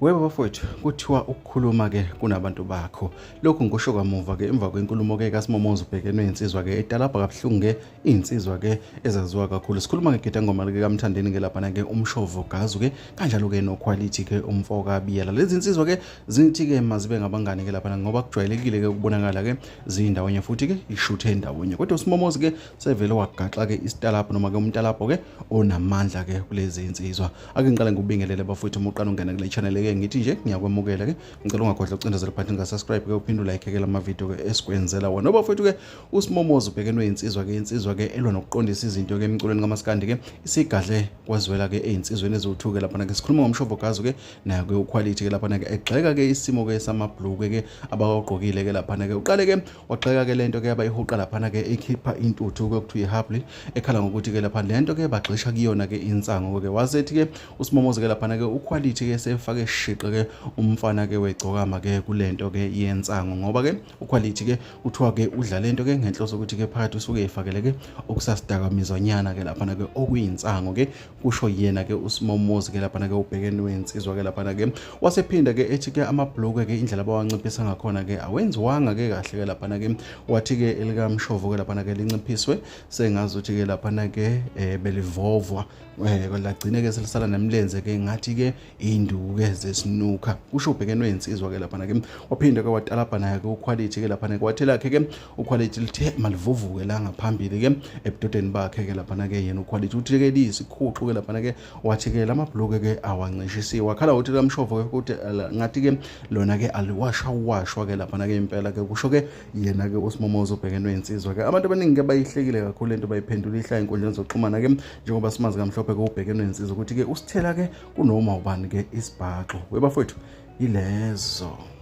Webo bafowethu kuthiwa ukukhuluma ke kunabantu bakho. Lokhu ngisho kamuva ke emva kwenkulumo ke kaSimomoza ubhekene nensizwa ke edalapha kabuhlungu ke insizwa ke ezaziwa kakhulu. Sikhuluma ngegidangoma ke kaMthandeni ke lapha ke umshovo gazu ke kanjalo ke noquality ke umfo kaBiyela. Lezi insizwa ke zithi ke mazibe ngabangane ke lapha ngoba kujwayelekile ke ukubonakala ke zindawonye futhi ke ishuthe endawonye. Kodwa uSimomoza ke sevele wagaxa ke isitalapho noma ke umtalapho ke onamandla ke kulezi insizwa. Ake ngiqale ngubingelele bafowethu umuqana ungena kule channel ngithi nje ngiyakwemukela ke ngicela ungakhohlwa ukucindezela button ngasubscribe ke uphinde like ke lama video ke esikwenzela wona ngoba futhi ke uSimomoza ubhekene insizwa ke elwa nokuqondisa izinto ke emculweni kaMaskandi ke isigadle kwaziwela ke einsizweni ezothuke lapha ke sikhuluma ngomshovo gazu ke nayo ke uquality ke lapha ke egxeka ke isimo ke samabhluku ke abaqoqile ke lapha ke uqale ke wagxeka ke lento ke abayihuqa lapha ke ekhipha intuthu ke kuthiwa ihabli ekhala ngokuthi ke lapha lento ke bagxisha kuyona ke insango ke wasethi ke uSimomoza ke lapha ke uquality ke sefake shiqe ke umfana ke wegcokama ke kulento ke yensango ngoba ke uquality ke uthiwa ke udla lento ke ngenhloso ukuthi ke phakathi usuke efakele ke okusasidakamizwanyana ke lapha ke okuyinsango ke kusho yena ke uSimomoza ke lapha ke ubhekene wensizwa ke lapha ke wasephinda ke ethi ke amabhloku ke indlela abawanciphisa ngakhona ke awenziwanga ke kahle ke lapha ke wathi ke elikamshovo ke lapha ke linciphiswe sengazuthi ke lapha ke belivovwa lagcine ke selisala nemlenze ke ngathi ke induke zesinuka kusho ubhekene wensizwa ke lapha ke waphinda ke watalapha naye ke uquality ke lapha ke wathela ke uquality lithe malivuvuke la ngaphambili ke ebudodeni bakhe ke lapha ke yena uquality uthi ke liyisikhuxu ke lapha ke wathi ke lamabhloku ke awancishisiwe wakhala uthi lamshovo ke ukuthi ngathi ke lona ke aliwashwa ke lapha ke impela ke kusho ke yena ke uSimomoza ubhekene wensizwa ke abantu abaningi ke bayihlekile kakhulu lento bayiphendula ihlaya inkundleni zokuxhumana ke njengoba simazi kamhlophe ke ubhekene wensizwa ukuthi ke usithela ke kunoma ubani ke isibhaxo webafowethu ilezo